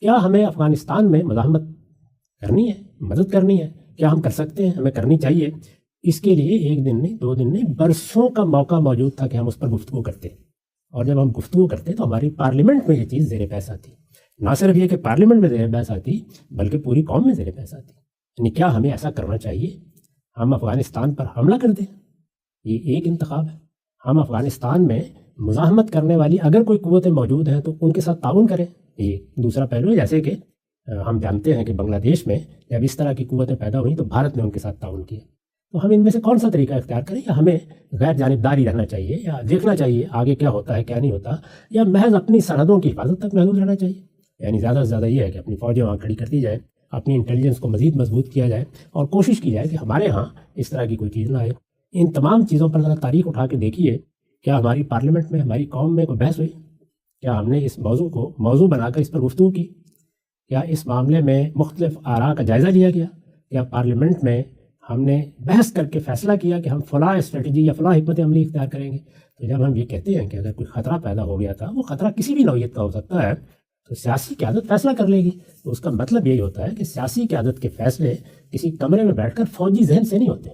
کیا ہمیں افغانستان میں مزاحمت کرنی ہے، مدد کرنی ہے؟ کیا ہم کر سکتے ہیں؟ ہمیں کرنی چاہیے۔ اس کے لیے ایک دن نہیں، 2 دن نہیں، برسوں کا موقع موجود تھا کہ ہم اس پر گفتگو کرتے، اور جب ہم گفتگو کرتے تو ہماری پارلیمنٹ میں یہ چیز زیر بحث آتی۔ نہ صرف یہ کہ پارلیمنٹ میں زیر بحث آتی، بلکہ پوری قوم میں زیر بحث آتی۔ یعنی کیا ہمیں ایسا کرنا چاہیے ہم افغانستان پر حملہ کر دیں؟ یہ ایک انتخاب ہے۔ ہم افغانستان میں مزاحمت کرنے والی اگر کوئی قوتیں موجود ہیں تو ان کے ساتھ تعاون کریں، یہ دوسرا پہلو ہے۔ جیسے کہ ہم جانتے ہیں کہ بنگلہ دیش میں جب اس طرح کی قوتیں پیدا ہوئیں تو بھارت نے ان کے ساتھ تعاون کیا۔ تو ہم ان میں سے کون سا طریقہ اختیار کریں؟ یا ہمیں غیر جانبداری رہنا چاہیے، یا دیکھنا چاہیے آگے کیا ہوتا ہے کیا نہیں ہوتا، یا محض اپنی سرحدوں کی حفاظت تک محدود رہنا چاہیے؟ یعنی زیادہ سے زیادہ یہ ہے کہ اپنی فوجیں وہاں کھڑی کر دی جائے، اپنی انٹیلیجنس کو مزید مضبوط کیا جائے، اور کوشش کی جائے کہ ہمارے ہاں اس طرح کی کوئی چیز نہ آئے۔ ان تمام چیزوں پر ذرا تاریخ اٹھا کے دیکھیے، کیا ہماری پارلیمنٹ میں، ہماری قوم میں کوئی بحث ہوئی؟ کیا ہم نے اس موضوع کو موضوع بنا کر اس پر گفتگو کی؟ کیا اس معاملے میں مختلف آراء کا جائزہ لیا گیا؟ کیا پارلیمنٹ میں ہم نے بحث کر کے فیصلہ کیا کہ ہم فلاں اسٹریٹجی یا فلاں حکمت عملی اختیار کریں گے؟ تو جب ہم یہ کہتے ہیں کہ اگر کوئی خطرہ پیدا ہو گیا تھا، وہ خطرہ کسی بھی نوعیت کا ہو سکتا ہے، تو سیاسی قیادت فیصلہ کر لے گی۔ تو اس کا مطلب یہی ہوتا ہے کہ سیاسی قیادت کے فیصلے کسی کمرے میں بیٹھ کر فوجی ذہن سے نہیں ہوتے۔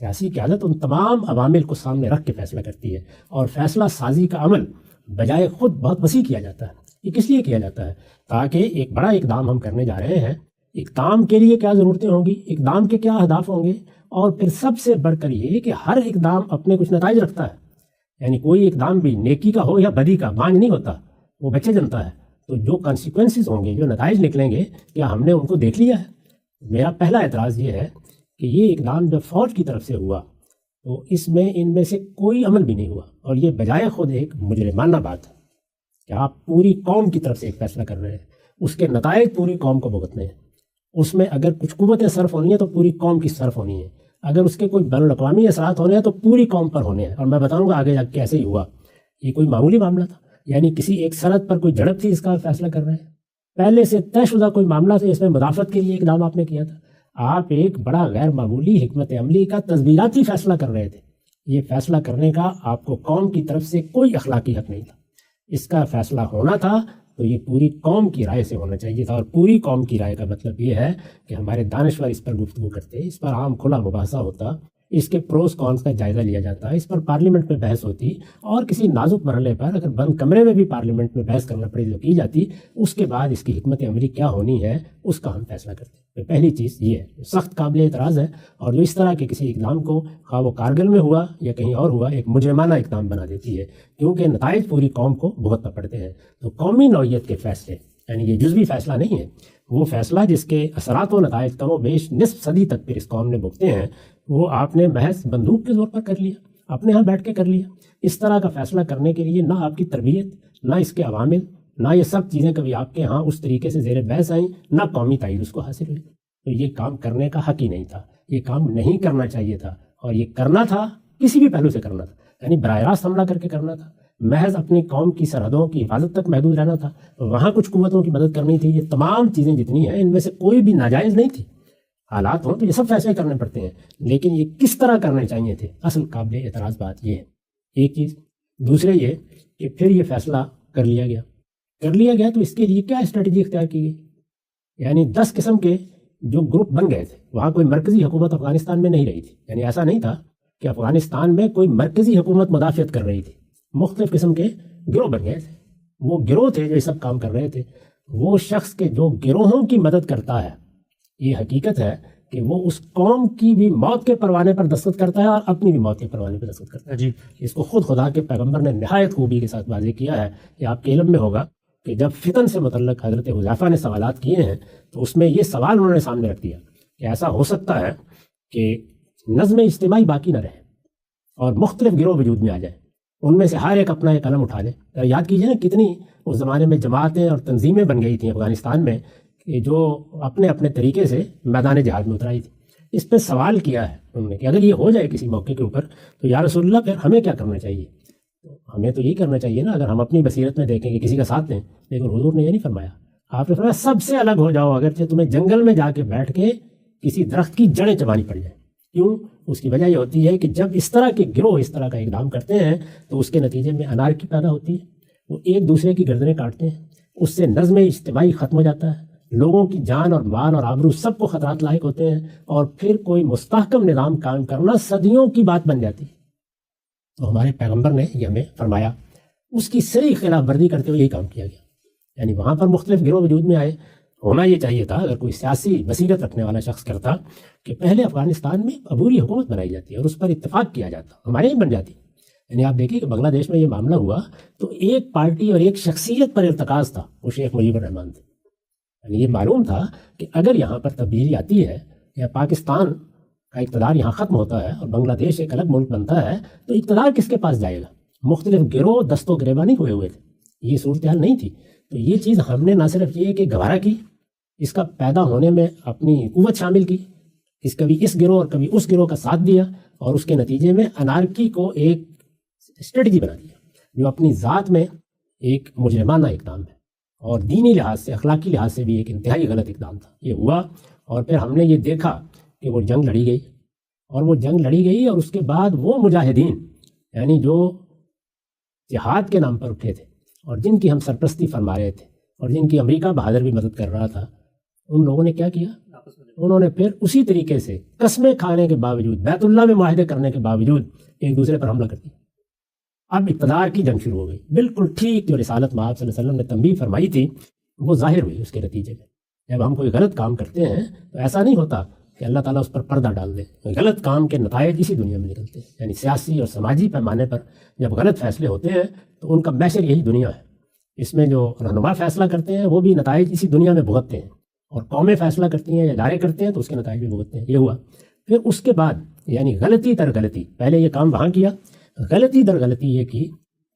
سیاسی قیادت ان تمام عوامل کو سامنے رکھ کے فیصلہ کرتی ہے، اور فیصلہ سازی کا عمل بجائے خود بہت وسیع کیا جاتا ہے۔ یہ کس لیے کیا جاتا ہے؟ تاکہ ایک بڑا اقدام ہم کرنے جا رہے ہیں، اقدام کے لیے کیا ضرورتیں ہوں گی، اقدام کے کیا اہداف ہوں گے، اور پھر سب سے بڑھ کر یہ کہ ہر اقدام اپنے کچھ نتائج رکھتا ہے۔ یعنی کوئی اقدام بھی نیکی کا ہو یا بدی کا بانج نہیں ہوتا، وہ بچے جنتا ہے۔ تو جو کانسیکوینسز ہوں گے، جو نتائج نکلیں گے، کیا ہم نے ان کو دیکھ لیا ہے؟ میرا پہلا اعتراض یہ ہے کہ یہ اقدام جب فوج کی طرف سے ہوا تو اس میں ان میں سے کوئی عمل بھی نہیں ہوا، اور یہ بجائے خود ایک مجرمانہ بات ہے کہ آپ پوری قوم کی طرف سے ایک فیصلہ کر رہے ہیں، اس کے نتائج پوری قوم کو بھگتنے ہیں۔ اس میں اگر کچھ قوتیں صرف ہونی ہیں تو پوری قوم کی صرف ہونی ہے، اگر اس کے کوئی بین الاقوامی اثرات ہونے ہیں تو پوری قوم پر ہونے ہیں۔ اور میں بتاؤں گا آگے جا کے کیسے ہی ہوا۔ یہ کوئی معمولی معاملہ تھا؟ یعنی کسی ایک سرحد پر کوئی جھڑپ تھی، اس کا فیصلہ کر رہے ہیں؟ پہلے سے طے شدہ کوئی معاملہ تھا، اس میں مدافعت کے لیے اقدام آپ نے کیا تھا؟ آپ ایک بڑا غیر معمولی حکمت عملی کا تدبیراتی فیصلہ کر رہے تھے۔ یہ فیصلہ کرنے کا آپ کو قوم کی طرف سے کوئی اخلاقی حق نہیں تھا۔ اس کا فیصلہ ہونا تھا تو یہ پوری قوم کی رائے سے ہونا چاہیے تھا، اور پوری قوم کی رائے کا مطلب یہ ہے کہ ہمارے دانشور اس پر گفتگو کرتے، اس پر عام کھلا مباحثہ ہوتا، اس کے پروز کونس کا جائزہ لیا جاتا، اس پر پارلیمنٹ میں بحث ہوتی، اور کسی نازک مرحلے پر اگر بند کمرے میں بھی پارلیمنٹ میں بحث کرنا پڑے تو کی جاتی۔ اس کے بعد اس کی حکمت عملی کیا ہونی ہے اس کا ہم فیصلہ کرتے۔ تو پہلی چیز یہ ہے، سخت قابل اعتراض ہے، اور جو اس طرح کے کسی اقدام کو، خواہ وہ کارگل میں ہوا یا کہیں اور ہوا، ایک مجرمانہ اقدام بنا دیتی ہے، کیونکہ نتائج پوری قوم کو بھگتنا پڑتے ہیں۔ تو قومی نوعیت کے فیصلے، یعنی یہ جزوی فیصلہ نہیں ہے، وہ فیصلہ جس کے اثرات و نتائج کم و بیش نصف صدی تک پھر اس قوم نے بھگتے ہیں، وہ آپ نے محض بندوق کے زور پر کر لیا، اپنے ہاں بیٹھ کے کر لیا۔ اس طرح کا فیصلہ کرنے کے لیے نہ آپ کی تربیت، نہ اس کے عوامل، نہ یہ سب چیزیں کبھی آپ کے ہاں اس طریقے سے زیر بحث آئیں، نہ قومی تائید اس کو حاصل ہوئی۔ تو یہ کام کرنے کا حق ہی نہیں تھا، یہ کام نہیں کرنا چاہیے تھا، اور یہ کرنا تھا کسی بھی پہلو سے کرنا تھا، یعنی براہ راست حملہ کر کے کرنا تھا، محض اپنی قوم کی سرحدوں کی حفاظت تک محدود رہنا تھا، وہاں کچھ قوتوں کی مدد کرنی تھی۔ یہ تمام چیزیں جتنی ہیں ان میں سے کوئی بھی ناجائز نہیں تھی۔ حالات ہوں تو یہ سب فیصلے کرنے پڑتے ہیں، لیکن یہ کس طرح کرنے چاہیے تھے، اصل قابل اعتراض بات یہ ہے، ایک چیز۔ دوسرے یہ کہ پھر یہ فیصلہ کر لیا گیا تو اس کے لیے کیا اسٹریٹجی اختیار کی گئی؟ یعنی 10 قسم کے جو گروپ بن گئے تھے، وہاں کوئی مرکزی حکومت افغانستان میں نہیں رہی تھی، یعنی ایسا نہیں تھا کہ افغانستان میں کوئی مرکزی حکومت مدافعت کر رہی تھی، مختلف قسم کے گروہ بن گئے تھے۔ وہ گروہ تھے جو یہ سب کام کر رہے تھے۔ وہ شخص کے جو گروہوں کی مدد کرتا ہے، یہ حقیقت ہے کہ وہ اس قوم کی بھی موت کے پروانے پر دستخط کرتا ہے اور اپنی بھی موت کے پروانے پر دستخط کرتا ہے۔ جی، اس کو خود خدا کے پیغمبر نے نہایت خوبی کے ساتھ واضح کیا ہے کہ آپ کے علم میں ہوگا کہ جب فتن سے متعلق حضرت حذیفہ نے سوالات کیے ہیں تو اس میں یہ سوال انہوں نے سامنے رکھ دیا کہ ایسا ہو سکتا ہے کہ نظم اجتماعی باقی نہ رہے اور مختلف گروہ وجود میں آ جائیں، ان میں سے ہر ایک اپنا ایک قلم اٹھا لے۔ یاد کیجیے نا کتنی اس زمانے میں جماعتیں اور تنظیمیں بن گئی تھیں افغانستان میں کہ جو اپنے اپنے طریقے سے میدان جہاد میں اترائی تھی۔ اس پہ سوال کیا ہے انہوں نے کہ اگر یہ ہو جائے کسی موقع کے اوپر تو یا رسول اللہ پھر ہمیں کیا کرنا چاہیے؟ ہمیں تو یہی کرنا چاہیے نا، اگر ہم اپنی بصیرت میں دیکھیں کہ کسی کا ساتھ دیں، لیکن حضور نے یہ نہیں فرمایا۔ آپ نے فرمایا سب سے الگ ہو جاؤ، اگرچہ تمہیں جنگل میں جا کے بیٹھ کے کسی درخت کی جڑیں چبانی پڑ جائیں۔ کیوں؟ اس کی وجہ یہ ہوتی ہے کہ جب اس طرح کے گروہ اس طرح کا اقدام کرتے ہیں تو اس کے نتیجے میں انارکی پیدا ہوتی ہے، وہ ایک دوسرے کی گردنیں کاٹتے ہیں، اس سے نظم اجتماعی ختم ہو جاتا ہے، لوگوں کی جان اور مال اور آبرو سب کو خطرات لاحق ہوتے ہیں، اور پھر کوئی مستحکم نظام قائم کرنا صدیوں کی بات بن جاتی ہے۔ تو ہمارے پیغمبر نے یہ ہمیں فرمایا، اس کی صریح خلاف ورزی کرتے ہوئے یہی کام کیا گیا۔ یعنی وہاں پر مختلف گروہ وجود میں آئے، ہونا یہ چاہیے تھا اگر کوئی سیاسی بصیرت رکھنے والا شخص کرتا کہ پہلے افغانستان میں عبوری حکومت بنائی جاتی ہے اور اس پر اتفاق کیا جاتا، ہمارے ہی بن جاتی۔ یعنی آپ دیکھیے کہ بنگلہ دیش میں یہ معاملہ ہوا تو ایک پارٹی اور ایک شخصیت پر ارتکاز تھا، وہ شیخ مجیب الرحمان تھے۔ یعنی یہ معلوم تھا کہ اگر یہاں پر تبدیلی آتی ہے یا پاکستان کا اقتدار یہاں ختم ہوتا ہے اور بنگلہ دیش ایک الگ ملک بنتا ہے تو اقتدار کس کے پاس جائے گا؟ مختلف گروہ دست و گریبانی ہوئے تھے، یہ صورتحال نہیں تھی۔ تو یہ چیز ہم نے نہ صرف یہ کہ گوارا کی، اس کا پیدا ہونے میں اپنی قوت شامل کی، کبھی اس گروہ اور کبھی اس گروہ کا ساتھ دیا، اور اس کے نتیجے میں انارکی کو ایک اسٹریٹجی بنا دیا جو اپنی ذات میں ایک مجرمانہ اقدام ہے اور دینی لحاظ سے اخلاقی لحاظ سے بھی ایک انتہائی غلط اقدام تھا۔ یہ ہوا اور پھر ہم نے یہ دیکھا کہ وہ جنگ لڑی گئی، اور وہ جنگ لڑی گئی اور اس کے بعد وہ مجاہدین یعنی جو جہاد کے نام پر اٹھے تھے اور جن کی ہم سرپرستی فرما رہے تھے اور جن کی امریکہ بہادر بھی مدد کر رہا تھا، ان لوگوں نے کیا کیا؟ انہوں نے پھر اسی طریقے سے قسمیں کھانے کے باوجود، بیت اللہ میں معاہدے کرنے کے باوجود ایک دوسرے پر حملہ کر دیا۔ اب اقتدار کی جنگ شروع ہو گئی، بالکل ٹھیک جو رسالت میں آپ صلی اللہ علیہ وسلم نے تنبیہ فرمائی تھی وہ ظاہر ہوئی اس کے نتیجے میں۔ جب ہم کوئی غلط کام کرتے ہیں تو ایسا نہیں ہوتا کہ اللہ تعالیٰ اس پر پردہ ڈال دے، غلط کام کے نتائج اسی دنیا میں نکلتے ہیں۔ یعنی سیاسی اور سماجی پیمانے پر جب غلط فیصلے ہوتے ہیں تو ان کا محشر یہی دنیا ہے۔ اس میں جو رہنما فیصلہ کرتے ہیں وہ بھی نتائج اسی دنیا میں بھگتتے ہیں، اور قومیں فیصلہ کرتی ہیں یا ادارے کرتے ہیں تو اس کے نتائج بھی بھگتتے ہیں۔ یہ ہوا پھر اس کے بعد یعنی غلطی در غلطی، پہلے یہ کام وہاں کیا، غلطی در غلطی یہ کی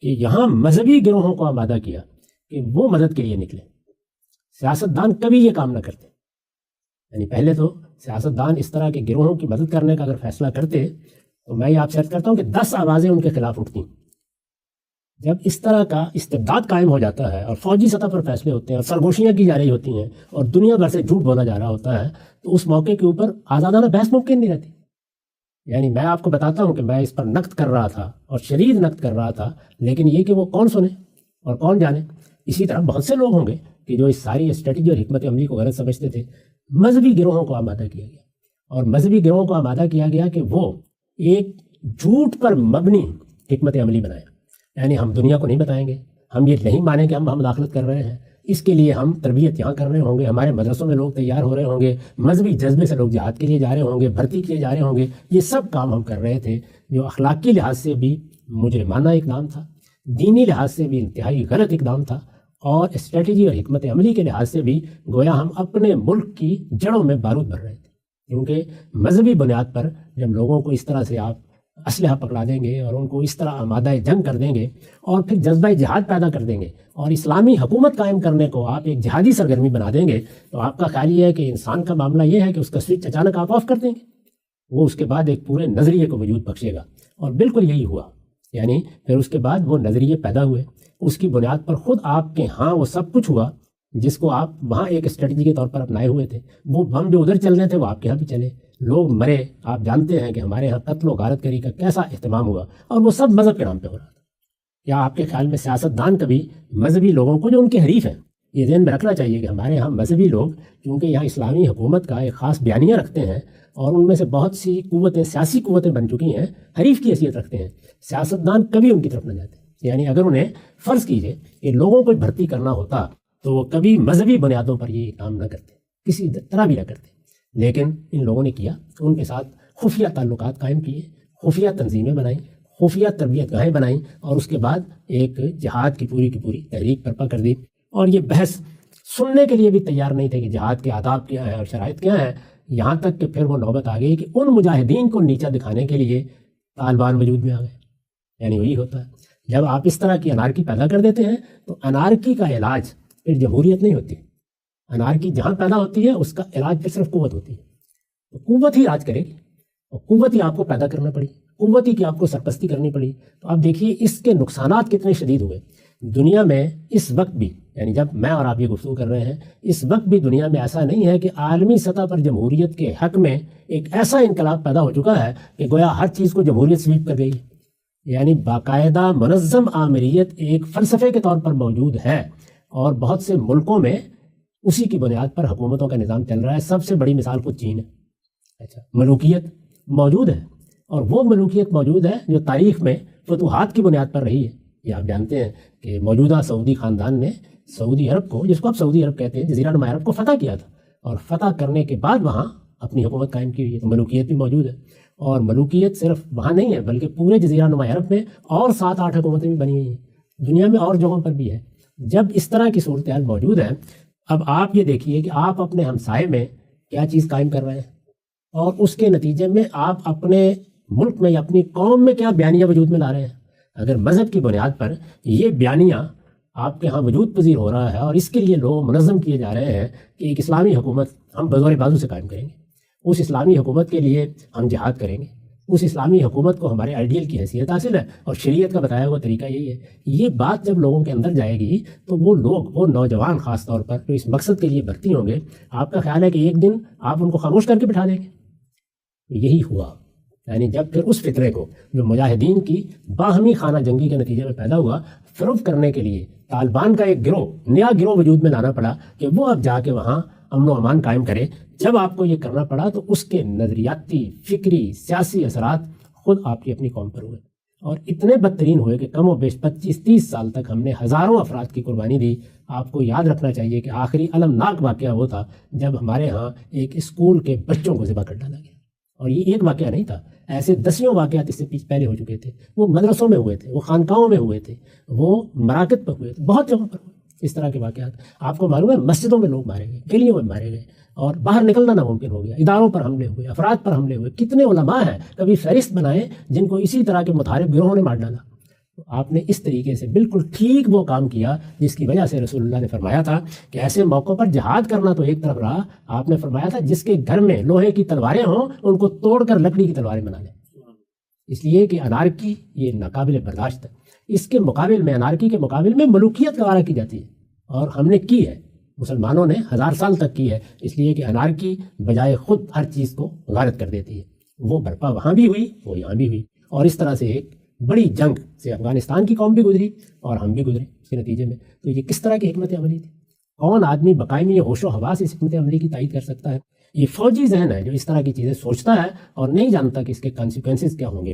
کہ یہاں مذہبی گروہوں کو آمادہ کیا کہ وہ مدد کے لیے نکلے۔ سیاستدان کبھی یہ کام نہ کرتے، یعنی پہلے تو سیاستدان اس طرح کے گروہوں کی مدد کرنے کا اگر فیصلہ کرتے تو میں یہ آپ سے عرض کرتا ہوں کہ 10 آوازیں ان کے خلاف اٹھتی۔ جب اس طرح کا استبداد قائم ہو جاتا ہے اور فوجی سطح پر فیصلے ہوتے ہیں اور سرگوشیاں کی جا رہی ہوتی ہیں اور دنیا بھر سے جھوٹ بولا جا رہا ہوتا ہے تو اس موقع کے اوپر آزادانہ بحث ممکن نہیں رہتی۔ یعنی میں آپ کو بتاتا ہوں کہ میں اس پر نقد کر رہا تھا اور شدید نقد کر رہا تھا، لیکن یہ کہ وہ کون سنے اور کون جانے۔ اسی طرح بہت سے لوگ ہوں گے کہ جو اس ساری اسٹریٹجی اور حکمت عملی کو غلط سمجھتے تھے۔ مذہبی گروہوں کو آمادہ کیا گیا، اور مذہبی گروہوں کو آمادہ کیا گیا کہ وہ ایک جھوٹ پر مبنی حکمت عملی بنائیں۔ یعنی ہم دنیا کو نہیں بتائیں گے، ہم یہ نہیں مانیں کہ ہم مداخلت کر رہے ہیں، اس کے لیے ہم تربیت یہاں کر رہے ہوں گے، ہمارے مدرسوں میں لوگ تیار ہو رہے ہوں گے، مذہبی جذبے سے لوگ جہاد کے لیے جا رہے ہوں گے، بھرتی کے لیے جا رہے ہوں گے۔ یہ سب کام ہم کر رہے تھے جو اخلاقی لحاظ سے بھی مجرمانہ اقدام تھا، دینی لحاظ سے بھی انتہائی غلط اقدام تھا، اور اسٹریٹجی اور حکمت عملی کے لحاظ سے بھی گویا ہم اپنے ملک کی جڑوں میں بارود بھر رہے تھے۔ کیونکہ مذہبی بنیاد پر جب لوگوں کو اس طرح سے آپ اسلحہ پکڑا دیں گے اور ان کو اس طرح آمادہ جنگ کر دیں گے اور پھر جذبہ جہاد پیدا کر دیں گے اور اسلامی حکومت قائم کرنے کو آپ ایک جہادی سرگرمی بنا دیں گے، تو آپ کا خیال یہ ہے کہ انسان کا معاملہ یہ ہے کہ اس کا سوئچ اچانک آپ آف کر دیں گے، وہ اس کے بعد ایک پورے نظریے کو وجود بخشے گا۔ اور بالکل یہی ہوا۔ یعنی پھر اس کے بعد وہ نظریے پیدا ہوئے، اس کی بنیاد پر خود آپ کے ہاں وہ سب کچھ ہوا جس کو آپ وہاں ایک اسٹریٹجی کے طور پر اپنائے ہوئے تھے۔ وہ بم جو ادھر چل رہے تھے وہ آپ کے یہاں بھی چلے، لوگ مرے۔ آپ جانتے ہیں کہ ہمارے یہاں قتل و غارت گری کا کیسا اہتمام ہوا، اور وہ سب مذہب کے نام پہ ہو رہا تھا۔ کیا آپ کے خیال میں سیاستدان کبھی مذہبی لوگوں کو جو ان کے حریف ہیں، یہ ذہن میں رکھنا چاہیے کہ ہمارے یہاں مذہبی لوگ کیونکہ یہاں اسلامی حکومت کا ایک خاص بیانیہ رکھتے ہیں اور ان میں سے بہت سی قوتیں سیاسی قوتیں بن چکی ہیں، حریف کی حیثیت رکھتے ہیں، سیاستدان کبھی ان کی طرف نہ جاتے۔ یعنی اگر انہیں فرض کیجئے کہ لوگوں کو بھرتی کرنا ہوتا تو وہ کبھی مذہبی بنیادوں پر یہ کام نہ کرتے، کسی طرح بھی نہ کرتے، لیکن ان لوگوں نے کیا۔ ان کے ساتھ خفیہ تعلقات قائم کیے، خفیہ تنظیمیں بنائیں، خفیہ تربیت گاہیں بنائیں، اور اس کے بعد ایک جہاد کی پوری تحریک برپا کر دی۔ اور یہ بحث سننے کے لیے بھی تیار نہیں تھے کہ جہاد کے آداب کیا ہیں اور شرائط کیا ہیں، یہاں تک کہ پھر وہ نوبت آ گئی کہ ان مجاہدین کو نیچا دکھانے کے لیے طالبان وجود میں آ گئے۔ یعنی وہی ہوتا ہے جب آپ اس طرح کی انارکی پیدا کر دیتے ہیں تو انارکی کا علاج پھر جمہوریت نہیں ہوتی۔ انارکی جہاں پیدا ہوتی ہے اس کا علاج پھر صرف قوت ہوتی ہے، تو قوت ہی راج کرے گی، اور قوت ہی آپ کو پیدا کرنا پڑی، قوت ہی کی آپ کو سرپرستی کرنی پڑی۔ تو آپ دیکھیے اس کے نقصانات کتنے شدید ہوئے۔ دنیا میں اس وقت بھی، یعنی جب میں اور آپ یہ گفتگو کر رہے ہیں، اس وقت بھی دنیا میں ایسا نہیں ہے کہ عالمی سطح پر جمہوریت کے حق میں ایک ایسا انقلاب پیدا ہو چکا ہے کہ گویا ہر چیز کو جمہوریت سویپ کر گئی ہے۔ یعنی باقاعدہ منظم آمریت ایک فلسفے کے طور پر موجود ہے، اور بہت سے ملکوں میں اسی کی بنیاد پر حکومتوں کا نظام چل رہا ہے. سب سے بڑی مثال خود چین ہے. اچھا، ملوکیت موجود ہے، اور وہ ملوکیت موجود ہے جو تاریخ میں فتوحات کی بنیاد پر رہی ہے. یہ آپ جانتے ہیں کہ موجودہ سعودی خاندان نے سعودی عرب کو، جس کو آپ سعودی عرب کہتے ہیں، جزیرہ نما عرب کو فتح کیا تھا، اور فتح کرنے کے بعد وہاں اپنی حکومت قائم کی ہوئی ہے. تو ملوکیت بھی موجود ہے، اور ملوکیت صرف وہاں نہیں ہے بلکہ پورے جزیرہ نما عرب میں اور 7-8 حکومتیں بھی بنی ہوئی ہیں، دنیا میں اور جگہوں پر بھی ہے. جب اس طرح کی صورتحال موجود ہے، اب آپ یہ دیکھیے کہ آپ اپنے ہمسائے میں کیا چیز قائم کر رہے ہیں، اور اس کے نتیجے میں آپ اپنے ملک میں یا اپنی قوم میں کیا بیانیہ وجود میں لا رہے ہیں. اگر مذہب کی بنیاد پر یہ بیانیہ آپ کے ہاں وجود پذیر ہو رہا ہے، اور اس کے لیے لوگ منظم کیے جا رہے ہیں کہ ایک اسلامی حکومت ہم بزور بازو سے قائم کریں گے، اس اسلامی حکومت کے لیے ہم جہاد کریں گے، اس اسلامی حکومت کو ہمارے آئیڈیل کی حیثیت حاصل ہے، اور شریعت کا بتایا ہوا طریقہ یہی ہے. یہ بات جب لوگوں کے اندر جائے گی تو وہ لوگ، وہ نوجوان خاص طور پر جو اس مقصد کے لیے بھرتی ہوں گے، آپ کا خیال ہے کہ ایک دن آپ ان کو خاموش کر کے بٹھا دیں گے؟ یہی ہوا. یعنی جب پھر اس فطرے کو جو مجاہدین کی باہمی خانہ جنگی کے نتیجے میں پیدا ہوا، فروغ کرنے کے لیے طالبان کا ایک گروہ، نیا گروہ وجود میں لانا پڑا کہ وہ اب جا کے وہاں امن و امان قائم کرے. جب آپ کو یہ کرنا پڑا تو اس کے نظریاتی، فکری، سیاسی اثرات خود آپ کی اپنی قوم پر ہوئے، اور اتنے بدترین ہوئے کہ کم و بیش 25-30 سال تک ہم نے ہزاروں افراد کی قربانی دی. آپ کو یاد رکھنا چاہیے کہ آخری المناک واقعہ وہ تھا جب ہمارے ہاں ایک اسکول کے بچوں کو ذبح کر ڈالا گیا. اور یہ ایک واقعہ نہیں تھا، ایسے دسیوں واقعات اس سے پہلے ہو چکے تھے. وہ مدرسوں میں ہوئے تھے، وہ خانقاہوں میں ہوئے تھے، وہ مراکز پر ہوئے تھے، بہت جگہوں پر ہوئے اس طرح کے واقعات. آپ کو معلوم ہے مسجدوں میں لوگ مارے گئے، گلیوں میں مارے گئے، اور باہر نکلنا ناممکن ہو گیا. اداروں پر حملے ہوئے، افراد پر حملے ہوئے. کتنے علماء ہیں کبھی فہرست بنائیں جن کو اسی طرح کے متحارب گروہوں نے مار ڈالا. تو آپ نے اس طریقے سے بالکل ٹھیک وہ کام کیا جس کی وجہ سے رسول اللہ نے فرمایا تھا کہ ایسے موقعوں پر جہاد کرنا تو ایک طرف رہا، آپ نے فرمایا تھا جس کے گھر میں لوہے کی تلواریں ہوں ان کو توڑ کر لکڑی کی تلواریں بنا لیں. اس لیے کہ انارکی یہ ناقابل برداشت ہے. اس کے مقابل میں، انارکی کے مقابل میں ملوکیت گوارا کی جاتی ہے، اور ہم نے کی ہے، مسلمانوں نے 1000 سال تک کی ہے. اس لیے کہ انارکی بجائے خود ہر چیز کو غارت کر دیتی ہے. وہ برپا وہاں بھی ہوئی، وہ یہاں بھی ہوئی، اور اس طرح سے ایک بڑی جنگ سے افغانستان کی قوم بھی گزری اور ہم بھی گزرے اس کے نتیجے میں. تو یہ کس طرح کی حکمت عملی تھی؟ کون آدمی بقائمی ہوش و حواس اس حکمت عملی کی تائید کر سکتا ہے؟ یہ فوجی ذہن ہے جو اس طرح کی چیزیں سوچتا ہے اور نہیں جانتا کہ اس کے کانسیکوینسز کیا ہوں گے.